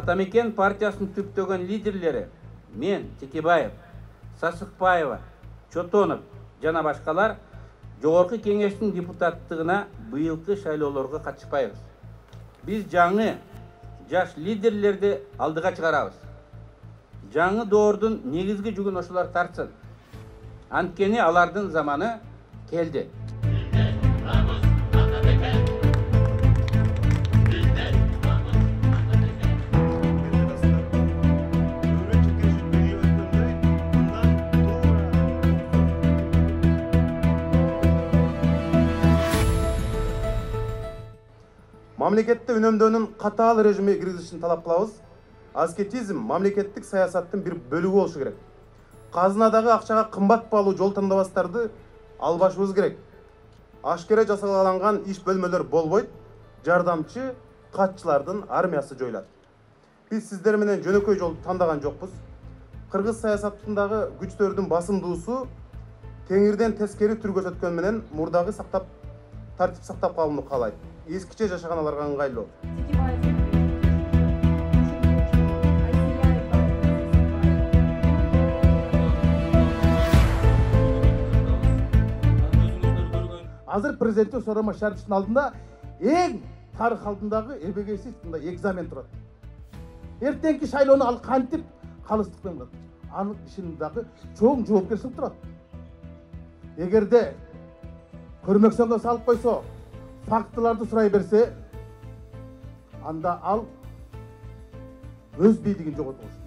Атамекен партиясының түптөгөн лидерлери мен, Текебаев, Сасыкбаева, Чотонов жана башкалар Жогорку кеңештин депутаттыгына быйылкы шайлоолорго катышпайбыз. Биз жаңы жаш лидерлерди алдыга чыгарабыз. Жаңы доордун негизги жүгүн ошолор тартсын. Анткени алардын заманы келди. Мамлекетте үнөмдөөнүн катаал режими киргизишин талап кылабыз. Аскетизм мамлекеттик саясаттын бир бөлүгү болушу керек. Казынадагы акчага кымбат баалуу жол тандабастарды албашыбыз керек. Ашкере жасалган иш бөлмөлөр болбойт, жардамчы катчылардын армиясы жоюлат. Биз сиздер менен жөнөкөй жол тандаган жокпуз. Кыргыз саясатындагы күчтөрдүн басымдуусу теңирден тескери түр көрсөткөн менен мурдагы тартип сактап калууну каалайт. Eskişe жашаган аларга ыңгайлуу. Азыр президенттин Сооронбай Шариповичтин алдында эң тарых алдындагы эбегейсиз экзамен турат. Эртеңки шайлоону ал кантип калыстык менен кылат? Анын ишинин дагы чоң жоопкерчилик турат. Эгерде көрмөксөнгө салып койсо, фактыларды сурай берсе, анда ал өз бийлигин жоготот.